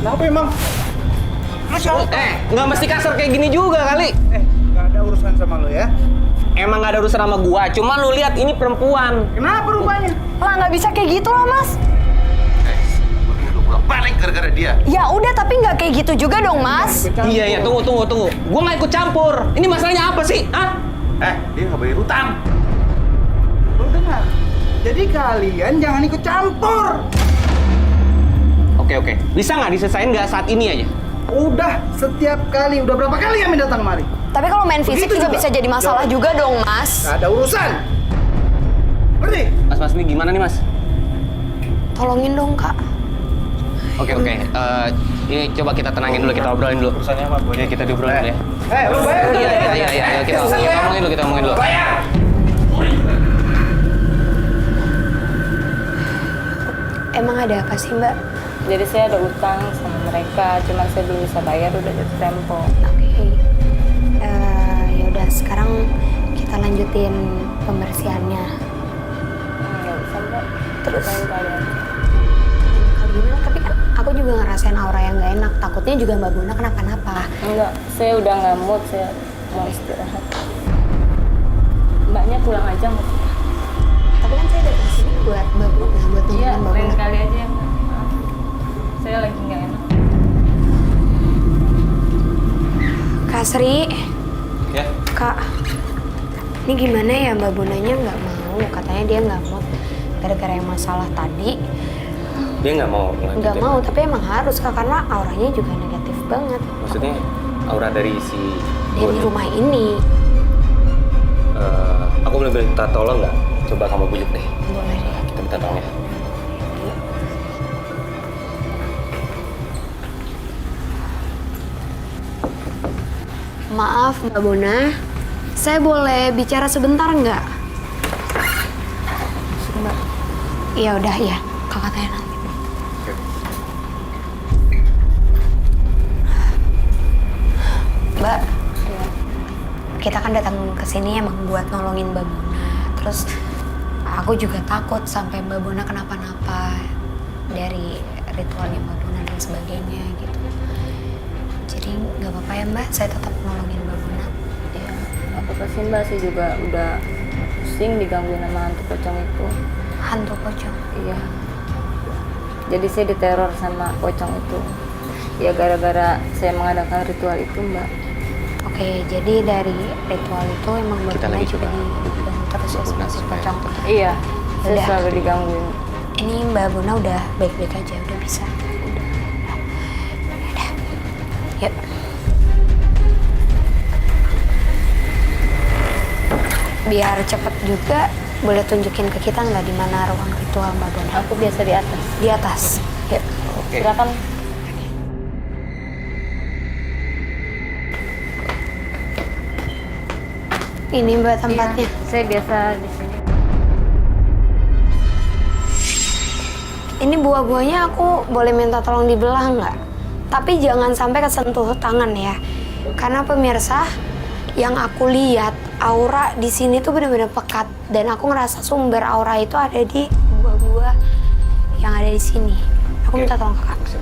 Kenapa emang? Nggak mesti kasar kayak gini juga kali. Nggak ada urusan sama lo ya? Emang nggak ada urusan sama gua, cuma lu lihat ini perempuan. Kenapa rupanya? Lah nggak bisa kayak gitu lah mas. Udah pulang balik gara-gara dia. Ya udah tapi nggak kayak gitu juga dong mas. Iya, tunggu. Gua nggak ikut campur. Ini masalahnya apa sih? Hah? Dia nggak bayar utang. Lo dengar? Jadi kalian jangan ikut campur. Oke. Bisa nggak diselesain nggak saat ini aja? Udah setiap kali, udah berapa kali kami datang kemari? Tapi kalau main fisik Begitu juga juga. bisa jadi masalah juga dong mas. Nggak ada urusan. Ngerti? Mas, ini gimana nih mas? Tolongin dong kak. Oke. Ini coba kita tenangin dulu, kita obrolin dulu. Urusannya apa? Ya, kita diobrolin dulu ya. Lo bayar. Iya. Kita omongin dulu. Emang ada apa sih mbak? Jadi saya ada utang sama mereka, cuman saya belum bisa bayar, udah jatuh tempo. Oke. Ya udah sekarang kita lanjutin pembersihannya. Nggak bisa mbak. Terus? Lain kali aja. Kalau gimana? Tapi kan aku juga ngerasain aura yang nggak enak. Takutnya juga mbak Bona kenapa-napa. Enggak, saya udah nggak mood, saya mau istirahat. Mbaknya pulang aja nggak apa-apa. Tapi kan saya datang sini buat mbak Bona, buat Iya, nemenin mbak lain Bona. kali aja ya mbak. Maaf. Saya lagi nggak enak. Kak Sri, Ya. Kak, ini gimana ya mbak Bonanya nggak mau? Katanya dia nggak mau gara-gara yang masalah tadi. Dia nggak mau lanjutin. Nggak mau, tapi emang harus kak karena auranya juga negatif banget. Maksudnya aura dari si Dia di rumah ini. Aku boleh minta tolong nggak? Coba kamu bujuk deh. Boleh deh. Kita minta tolong ya. Maaf Mbak Bona, saya boleh bicara sebentar nggak? Mbak. Iya udah ya, kakak tanya nanti. Mbak, kita kan datang ke sini emang buat nolongin Mbak Bona. Terus aku juga takut sampai Mbak Bona kenapa-napa dari ritualnya Mbak Bona dan sebagainya gitu. Jadi nggak apa-apa ya Mbak, saya tetap nolongin Mbak Bona. Iya, nggak apa-apa sih mbak, saya juga udah pusing digangguin sama hantu pocong itu. Hantu pocong. Iya. Jadi saya diteror sama pocong itu. Ya gara-gara saya mengadakan ritual itu mbak. Oke, jadi dari ritual itu emang Mbak Kita Bona lagi juga coba diganggu terus ya sama si supaya pocong. Iya, saya Udah. selalu digangguin. Ini Mbak Bona udah baik-baik aja, udah bisa. Udah. Yuk. Biar cepet juga, boleh tunjukin ke kita nggak di mana ruang ritual Mbak Bona? Aku biasa di atas. Di atas. Yuk. Oke. Silakan. Ini Mbak tempatnya. Iya, saya biasa di sini. Ini buah-buahnya aku boleh minta tolong dibelah nggak? Tapi jangan sampai kesentuh tangan ya. Karena pemirsa, yang aku lihat aura di sini tuh benar-benar pekat dan aku ngerasa sumber aura itu ada di buah-buah yang ada di sini. Aku minta tolong kakak.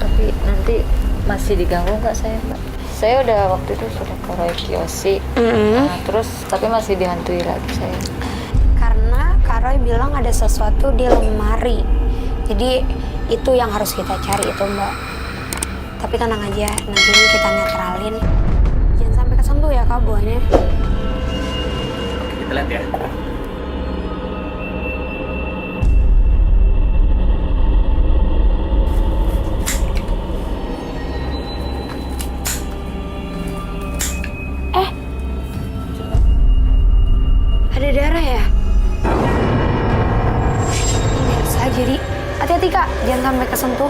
Tapi nanti masih diganggu nggak saya mbak? Saya udah waktu itu sudah ke Roy Kiyoshi. Nah, terus tapi masih dihantui lagi saya. Karena Kak Roy bilang ada sesuatu di lemari. Jadi itu yang harus kita cari itu Mbak. Tapi tenang aja, nanti ini kita netralin. Jangan sampai kesentuh ya Kak buahnya. Oke, kita lihat ya. Ada darah ya? Biasa jadi hati-hati Kak, jangan sampai kesentuh.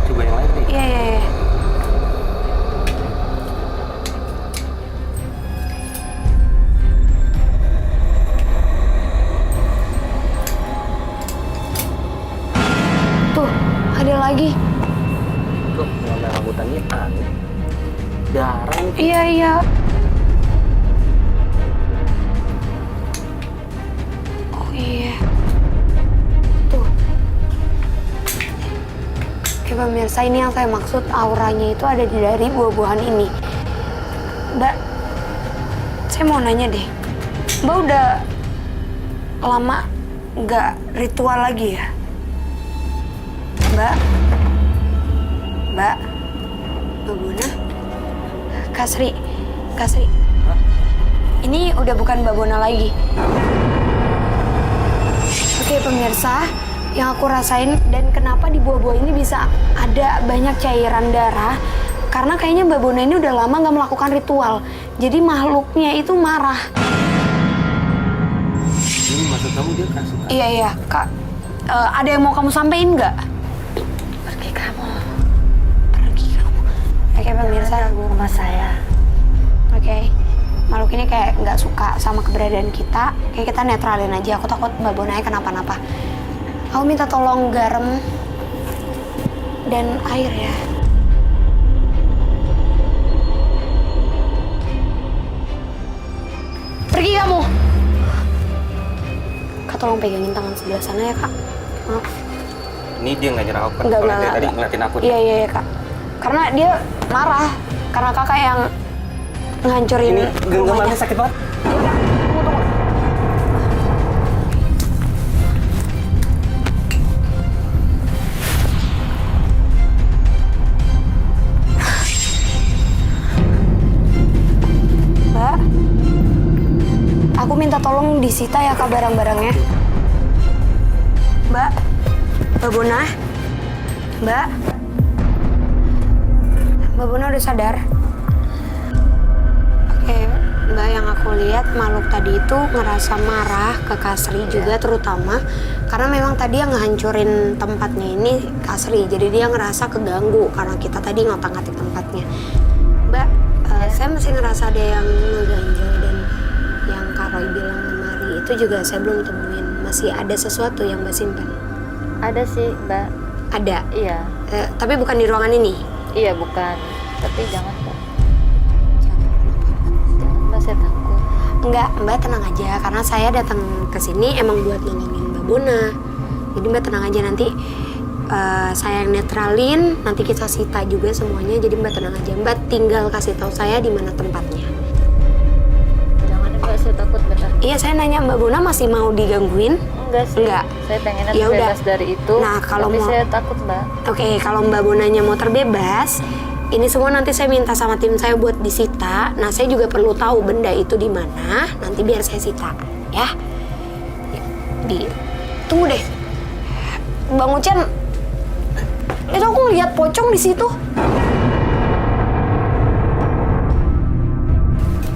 Coba yang lain nih. Iya. Tuh, ada lagi. Loh, warna rambutannya aneh. Darah nih. Iya. Oh iya. pemirsa, ini yang saya maksud auranya itu ada dari buah-buahan ini. Mbak, saya mau nanya deh. Mbak udah lama nggak ritual lagi ya? Mbak? Mbak Bona? Kak Sri. Ini udah bukan Mbak Bona lagi. Oke pemirsa, yang aku rasain dan kenapa di buah-buah ini bisa ada banyak cairan darah, karena kayaknya Mbak Bona ini udah lama nggak melakukan ritual. Jadi makhluknya itu marah. Ini maksud kamu dia kasih? Iya Kak. Ada yang mau kamu sampein nggak? Pergi kamu. Oke pemirsa, Rumah saya. Oke. Makhluk ini kayak nggak suka sama keberadaan kita. Kayak kita netralin aja. Aku takut Mbak Bonanya kenapa-napa. Aku minta tolong garam dan air ya. Pergi kamu. Kak tolong pegangin tangan sebelah sana ya Kak. Maaf. Ini dia nggak nyerah aku kan? Enggak, Kalau dia enggak. tadi ngeliatin aku. Iya Kak. Karena dia marah. Karena kakak yang ngancurin Ini genggamannya rumahnya. sakit banget. Mbak, aku minta tolong disita ya Kak barang-barangnya. Mbak Bona, Mbak Bona udah sadar? Oke, Mbak, yang aku lihat makhluk tadi itu ngerasa marah ke Kak Sri juga terutama karena memang tadi yang ngehancurin tempatnya ini Kak Sri, jadi dia ngerasa keganggu karena kita tadi ngotak-ngatik tempatnya. Mbak, saya masih ngerasa ada yang ngeganjel dan yang Kak Roy bilang lemari itu juga saya belum temuin. Masih ada sesuatu yang Mbak simpan? Ada sih, Mbak. Ada? Iya. Tapi bukan di ruangan ini? Iya, bukan. Tapi jangan, Mbak. Jangan, Mbak, saya takut. Enggak, Mbak tenang aja karena saya datang ke sini emang buat nolongin Mbak Bona. Jadi Mbak tenang aja, nanti saya yang netralin, nanti kita sita juga semuanya. Jadi Mbak tenang aja. Mbak tinggal kasih tahu saya di mana tempatnya. Jangan, Mbak, saya takut benar. Iya, saya nanya Mbak Bona masih mau digangguin? Enggak sih. Enggak. Saya pengennya Ya udah. terbebas dari itu. Nah, kalau tapi mau- saya takut, Mbak. Oke, kalau Mbak Bonanya mau terbebas, ini semua nanti saya minta sama tim saya buat disita. Nah, saya juga perlu tahu benda itu di mana. Nanti biar saya sita, ya. Tunggu deh, Bang Ucen. Itu aku lihat pocong di situ.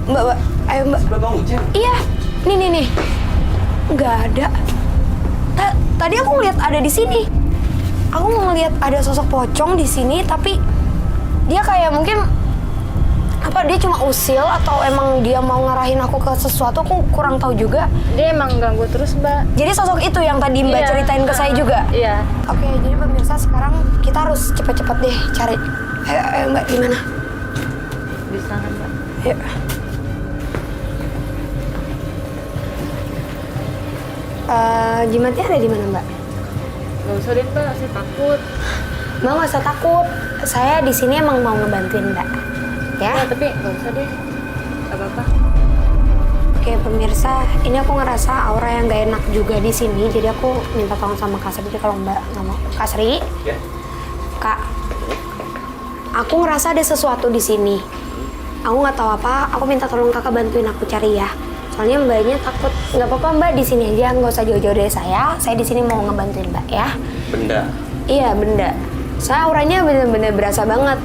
Mbak, ayo Mbak. Bang Ucen. Iya, nih. Nggak ada. Tadi aku ngeliat ada di sini. Aku ngeliat ada sosok pocong di sini, tapi dia kayak mungkin apa dia cuma usil atau emang dia mau ngarahin aku ke sesuatu, aku kurang tahu juga. Dia emang ganggu terus, Mbak. Jadi sosok itu yang tadi Mbak Iya. ceritain ke saya juga. Iya. Oke, jadi pemirsa sekarang kita harus cepet-cepet deh cari. Ayo Mbak, di mana? Di sana, Mbak. Ayo. Jimatnya ada di mana Mbak? Gak usah deh, Mbak. Saya takut. Mbak nggak usah takut. Saya di sini emang mau ngebantuin Mbak. Ya. Ya, tapi gak usah deh. Gak apa-apa. Oke pemirsa, ini aku ngerasa aura yang gak enak juga di sini. Jadi aku minta tolong sama Kak Sri kalau Mbak nggak mau. Kak Sri, Ya. Kak, aku ngerasa ada sesuatu di sini. Aku nggak tahu apa. Aku minta tolong Kakak bantuin aku cari ya. Soalnya Mbaknya takut. Nggak apa-apa Mbak, di sini aja. Nggak usah jauh-jauh dari saya. Saya di sini mau ngebantuin Mbak ya. Benda. Iya benda. Soalnya auranya bener-bener berasa banget.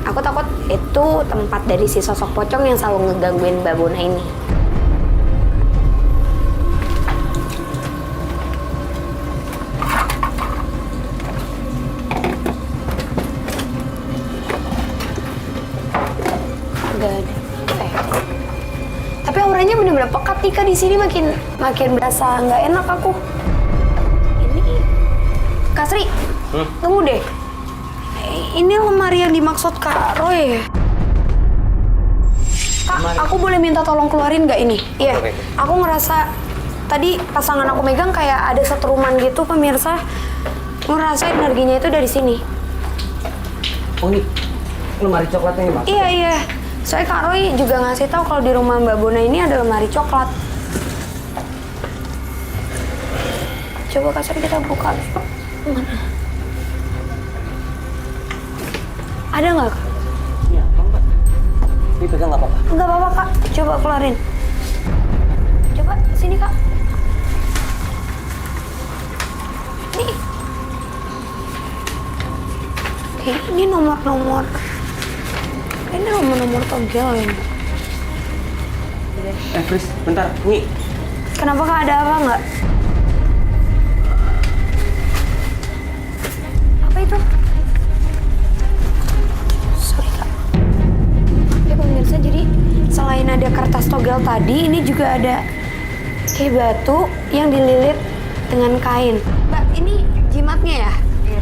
Aku takut itu tempat dari si sosok pocong yang selalu ngegangguin Mbak Bona ini. Gak ada. Tapi auranya bener-bener pekat nih Kak, di sini makin berasa nggak enak aku. Ini Kak Sri, tunggu deh. Ini lemari yang dimaksud Kak Roy ya? Kak, aku boleh minta tolong keluarin nggak ini? Iya, Oke. aku ngerasa tadi pasangan aku megang kayak ada setruman gitu pemirsa. Aku ngerasa energinya itu dari sini. Oh ini lemari coklatnya nih, Mas. Iya. Soalnya Kak Roy juga ngasih tahu kalau di rumah Mbak Bona ini ada lemari coklat. Coba Kak Sari kita buka. Mana? Ada nggak Kak? Ini apa, Mbak? Ini pegang nggak apa-apa? Nggak apa-apa Kak. Coba keluarin. Coba sini Kak. Nih. Ini nomor-nomor. Ini nomor-nomor togel ini. Pris, bentar. Nih. Kenapa Kak, ada apa nggak? Apa itu? Sorry Kak. Ya pemirsa, jadi selain ada kertas togel tadi, ini juga ada kayak batu yang dililit dengan kain. Mbak, ini jimatnya ya? Iya.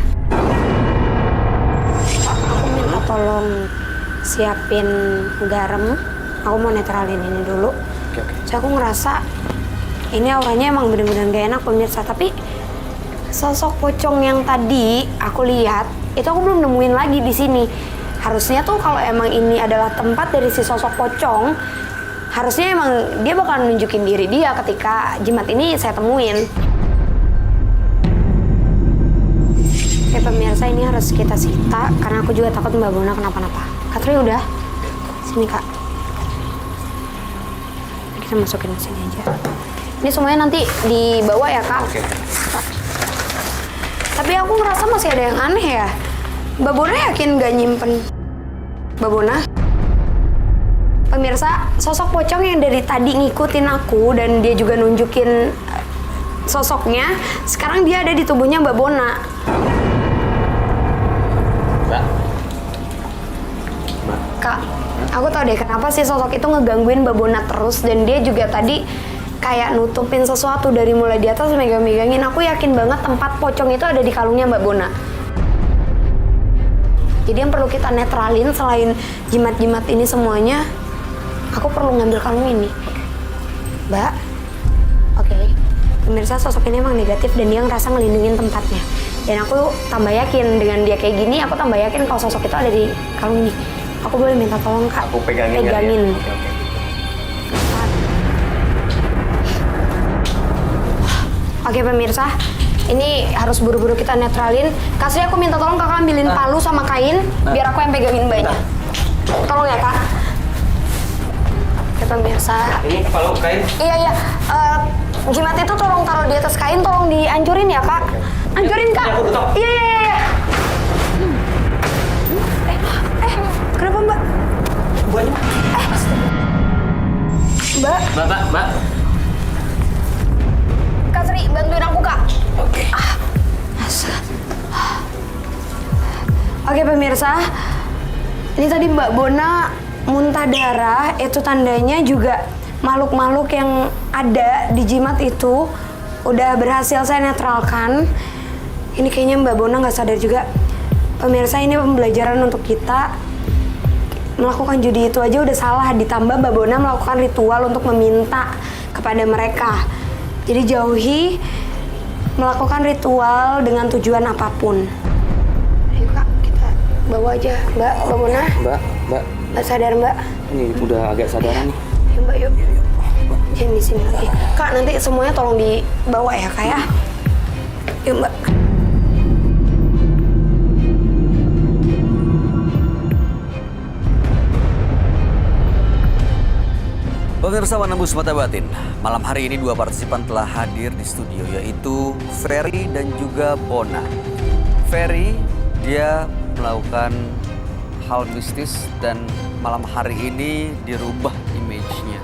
Aku minta tolong siapin garam. Aku mau netralin ini dulu. Oke. So, aku ngerasa ini auranya emang bener-bener gak enak pemirsa. Tapi sosok pocong yang tadi aku lihat itu aku belum nemuin lagi di sini. Harusnya tuh kalau emang ini adalah tempat dari si sosok pocong, harusnya emang dia bakal nunjukin diri dia ketika jimat ini saya temuin. Oke pemirsa, ini harus kita sita karena aku juga takut Mbak Bona kenapa-napa. Katri udah? Sini Kak. Kita masukin ke sini aja. Ini semuanya nanti dibawa ya Kak? Oke. Tapi aku ngerasa masih ada yang aneh ya. Mbak Bona yakin gak nyimpen Mbak Bona? Pemirsa, sosok pocong yang dari tadi ngikutin aku dan dia juga nunjukin sosoknya, sekarang dia ada di tubuhnya Mbak Bona. Mbak. Kak, aku tau deh kenapa sih sosok itu ngegangguin Mbak Bona terus, dan dia juga tadi kayak nutupin sesuatu dari mulai di atas megang-megangin. Aku yakin banget tempat pocong itu ada di kalungnya Mbak Bona. Jadi yang perlu kita netralin selain jimat-jimat ini semuanya, aku perlu ngambil kalung ini. Mbak, oke. Pemirsa, sosok ini emang negatif dan dia ngerasa ngelindungin tempatnya. Dan aku tambah yakin dengan dia kayak gini, aku tambah yakin kalau sosok itu ada di kalung ini. Aku boleh minta tolong Kak? Aku pegangin. Pegangin. Ya? Oke. Oke pemirsa, ini harus buru-buru kita netralin. Kasih aku minta tolong Kakak ambilin palu sama kain, biar aku yang pegangin mbaknya. Tolong ya Kak. Oke pemirsa. Ini palu kain. Iya. Jimat itu tolong taruh di atas kain, tolong dihancurin ya Kak. Hancurin Kak. Iya. Kenapa Mbak? Buahnya. Mbak. Mbak. Kak Sri, bantuin aku Kak. Oke. Oke pemirsa, ini tadi Mbak Bona muntah darah, itu tandanya juga makhluk-makhluk yang ada di jimat itu udah berhasil saya netralkan. Ini kayaknya Mbak Bona nggak sadar juga. Pemirsa, ini pembelajaran untuk kita. Melakukan judi itu aja udah salah, ditambah Mbak Bona melakukan ritual untuk meminta kepada mereka. Jadi jauhi melakukan ritual dengan tujuan apapun. Ayo Kak, kita bawa aja Mbak Bona. Mbak. Sadar Mbak? Ini udah agak sadaran nih. Ya Mbak, yuk. Jangan di sini lagi. Kak, nanti semuanya tolong dibawa ya Kak ya. Yuk Mbak. Pemirsa Menembus Mata Batin, malam hari ini dua partisipan telah hadir di studio, yaitu Ferry dan juga Bona. Ferry, dia melakukan hal mistis dan malam hari ini dirubah image-nya.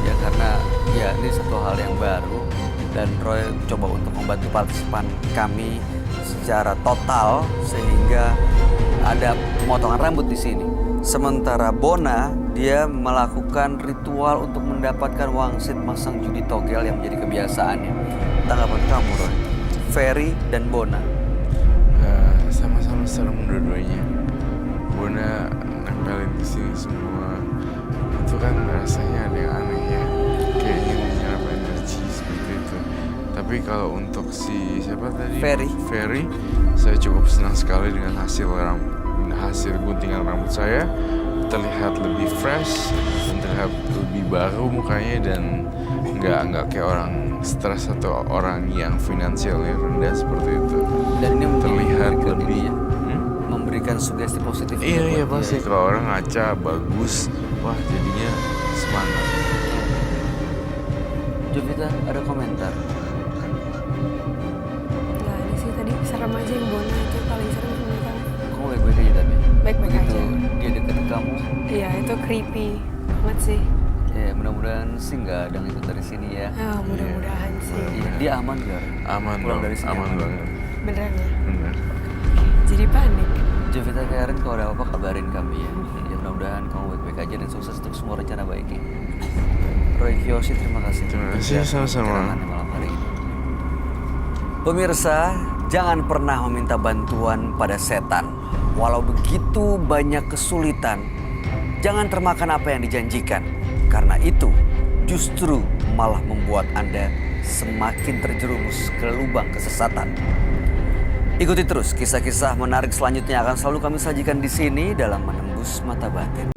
Ya karena ya ini satu hal yang baru dan Roy coba untuk membantu partisipan kami secara total sehingga ada pemotongan rambut di sini. Sementara Bona, dia melakukan ritual untuk mendapatkan wangsit masang judi togel yang menjadi kebiasaannya. Tanggapan kamu, Roy? Ferry dan Bona. Sama-sama serem dua-duanya. Bona nempelin di sini semua. Itu kan rasanya ada yang aneh ya. Kayak ingin menyerap energi seperti itu. Tapi kalau untuk si siapa tadi? Ferry. Ferry, saya cukup senang sekali dengan hasil hasil guntingan rambut saya terlihat lebih fresh dan terlihat lebih baru mukanya dan nggak kayak orang stres atau orang yang finansialnya rendah seperti itu. Dan ini Terlihat memberikan lebih ini ya, memberikan sugesti positif. iya buat pasti dia. kalau orang ngaca bagus, wah jadinya semangat. Jovita, ada komentar? Nggak ada sih, tadi serem aja yang Bona itu paling serem menurut kamu. Kamu baik-baik aja tapi? Baik-baik Begitu aja. dia deket kamu, Iya, itu creepy banget sih. ya mudah-mudahan sih nggak ada yang ikut dari sini ya. Ah, mudah-mudahan sih. Iya, dia aman gak? Aman Pulang dong, dari sini aman banget. Beneran ya? Bener. Jadi panik. Jovita Karen, kalau ada apa kabarin kami ya. Ya mudah-mudahan kamu baik-baik aja dan sukses untuk semua rencana baiknya. Roy Kiyoshi, terima kasih. Terima kasih, Atas sama-sama. keterangannya malam hari ini. Pemirsa, jangan pernah meminta bantuan pada setan. Walau begitu banyak kesulitan, jangan termakan apa yang dijanjikan. Karena itu justru malah membuat Anda semakin terjerumus ke lubang kesesatan. Ikuti terus kisah-kisah menarik selanjutnya akan selalu kami sajikan di sini dalam Menembus Mata Batin.